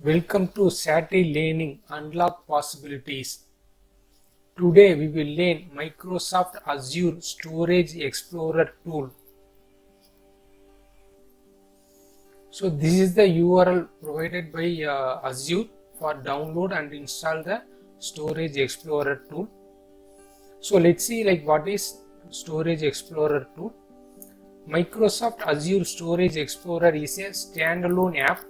Welcome to Saturday Learning Unlock Possibilities. Today we will learn Microsoft Azure Storage Explorer tool. So this is the URL provided by Azure for download and install the Storage Explorer tool. So let's see what is Storage Explorer tool. Microsoft Azure Storage Explorer is a standalone app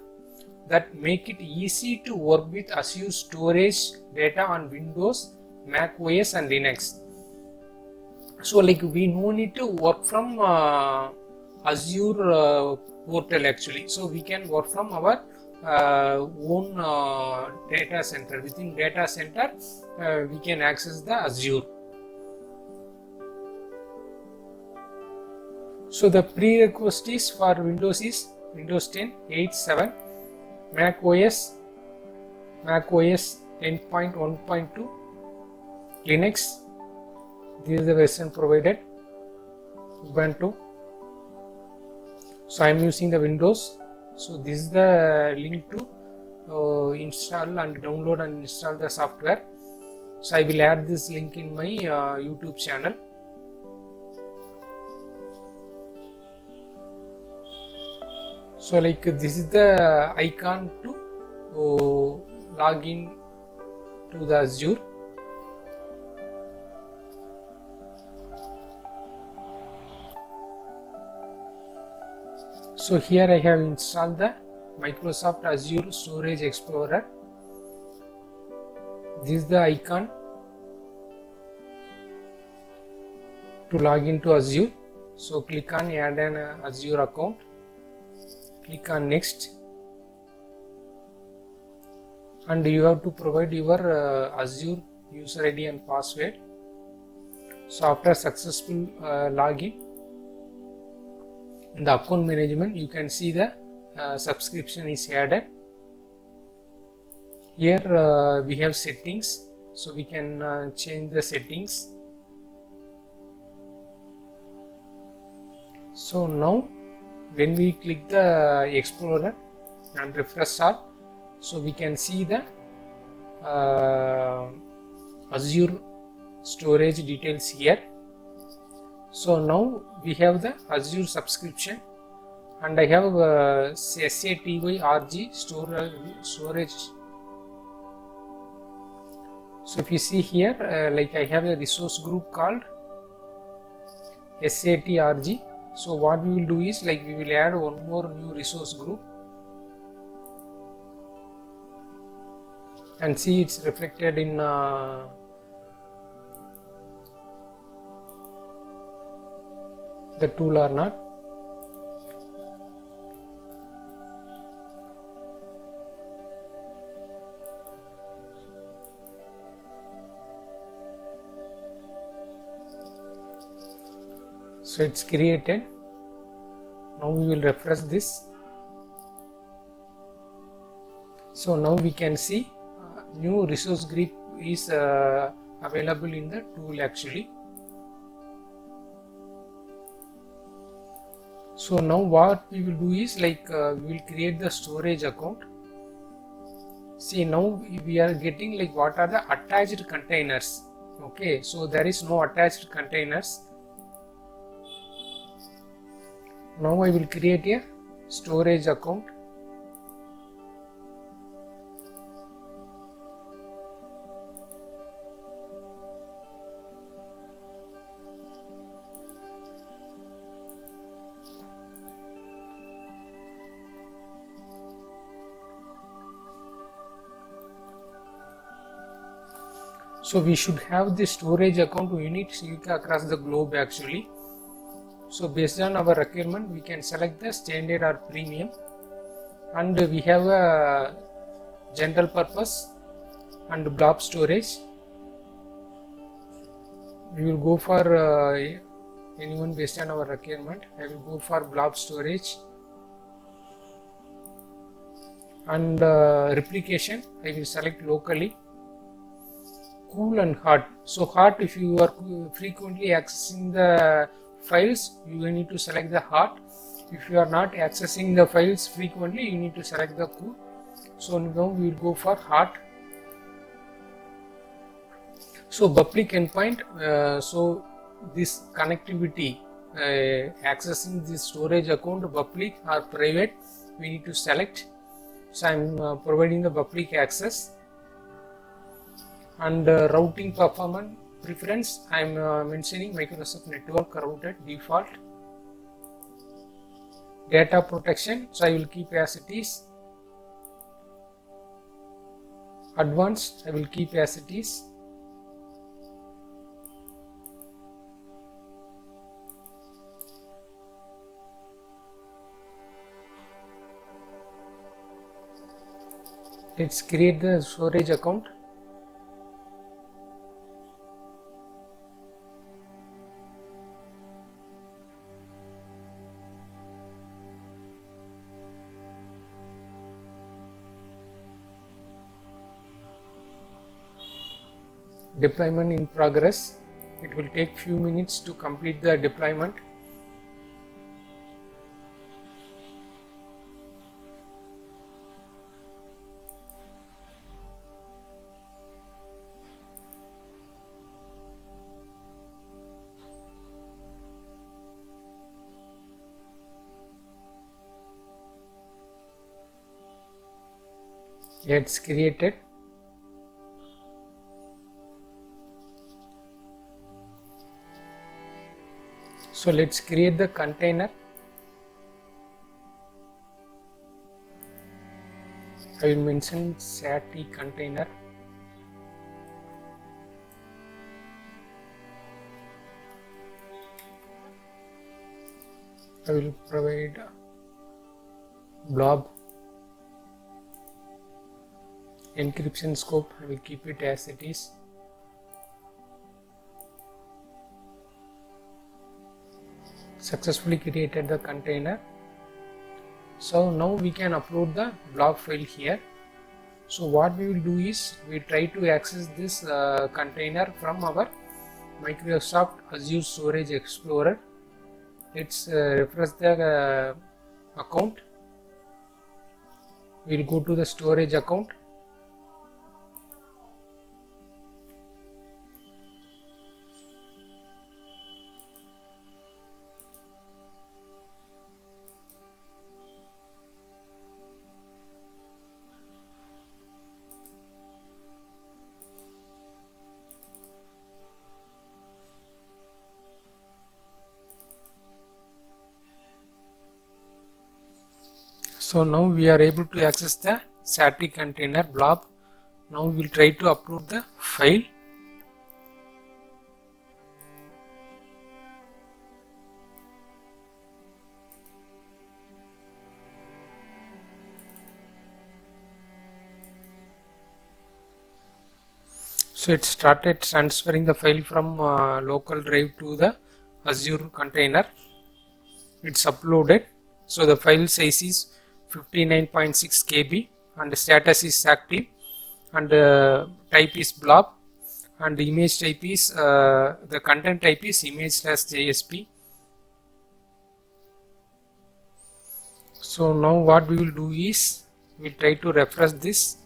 that make it easy to work with Azure storage data on Windows, Mac OS and Linux. So we no need to work from Azure portal actually. So we can work from our own data center. Within data center we can access the Azure. So the prerequisites for Windows is Windows 10, 8, 7, Mac OS 10.1.2, Linux, this is the version provided, Ubuntu. So I am using the Windows. So this is the link to install and download and install the software. So I will add this link in my YouTube channel. So this is the icon to log in to the Azure. So here I have installed the Microsoft Azure Storage Explorer. This is the icon to log into Azure. So click on add an Azure account. Click on next and you have to provide your Azure user ID and password. So after successful login, in the account management you can see the subscription is added. Here we have settings, so we can change the settings. So now when we click the Explorer and refresh all, so we can see the Azure storage details here. So now we have the Azure subscription and I have SATY-RG storage. So if you see here, I have a resource group called SATY-RG. So what we will do is we will add one more new resource group and see it's reflected in the tool or not. So it's created. Now we will refresh this. So now we can see new resource group is available in the tool actually. So now what we will do is we will create the storage account. See, now we are getting what are the attached containers. Okay, so there is no attached containers. Now I will create a storage account. So we should have the storage account unique across the globe actually. So based on our requirement, we can select the standard or premium, and we have a general purpose and blob storage. We will go for anyone based on our requirement. I will go for blob storage, and replication I will select locally. Cool and hot. So hot, if you are frequently accessing the files, you need to select the hot. If you are not accessing the files frequently, you need to select the cool. So now we will go for heart. So public endpoint, so this connectivity, accessing this storage account, public or private, we need to select. So I'm providing the public access. And routing performance preference, I'm mentioning Microsoft Network Routed default. Data protection, so I will keep as it is. Advanced, I will keep as it is. Let's create the storage account. Deployment in progress. It will take few minutes to complete the deployment. It's created. So let's create the container. I will mention SAT container. I will provide blob. Encryption scope, I will keep it as it is. Successfully created the container. So now we can upload the blob file here. So what we will do is we try to access this container from our Microsoft Azure Storage Explorer. Let's refresh the account. We will go to the storage account. So now we are able to access the SAT container blob. Now we will try to upload the file. So it started transferring the file from local drive to the Azure container. It's uploaded. So the file size is 59.6 KB and the status is active and type is blob and the image type is the content type is image/JSP. So now what we will do is we try to refresh this.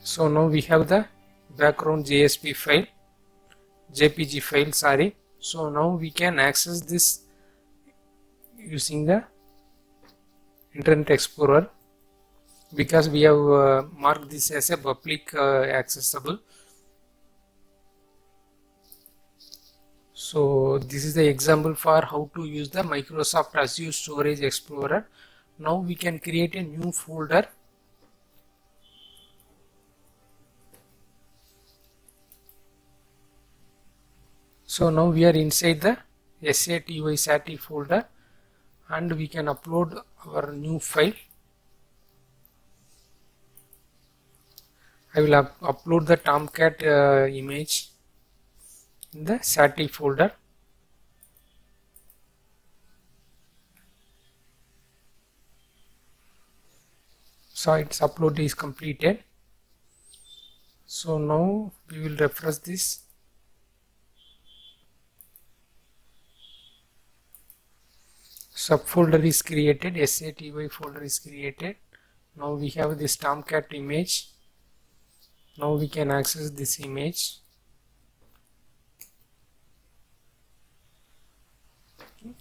So now we have the background JSP file, JPG file, sorry. So now we can access this using the Internet Explorer because we have marked this as a public accessible. So this is the example for how to use the Microsoft Azure Storage Explorer. Now we can create a new folder. So now we are inside the SATY folder and we can upload our new file. I will upload the Tomcat image in the SATY folder. So its upload is completed. So now we will refresh this. So subfolder is created, SATY folder is created. Now we have this Tomcat image. Now we can access this image.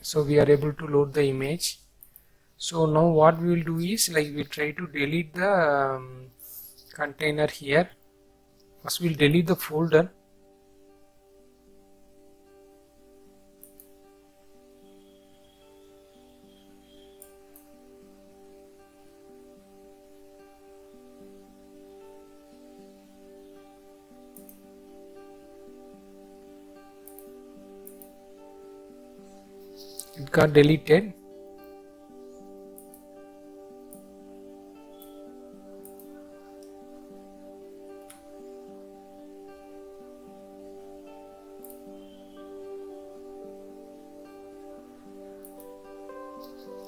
So we are able to load the image. So now what we will do is, like, we try to delete the container here. First we'll delete the folder. It got deleted.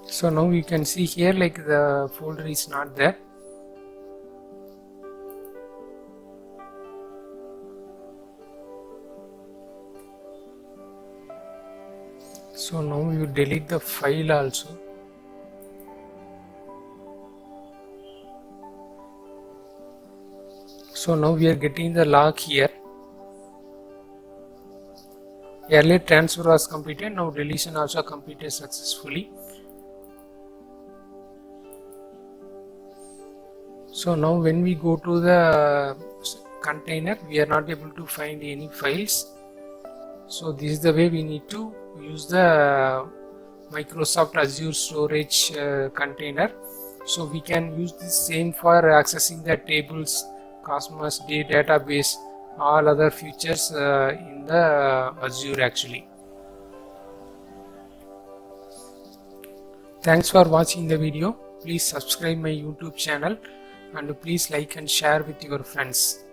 So now you can see here, like, the folder is not there. So now you delete the file also. So now we are getting the log here. Earlier transfer was completed, now deletion also completed successfully. So now when we go to the container, we are not able to find any files. So this is the way we need to use the Microsoft Azure storage container. So we can use this same for accessing the tables, Cosmos database, all other features in the Azure actually. Thanks for watching the video. Please subscribe my YouTube channel and please like and share with your friends.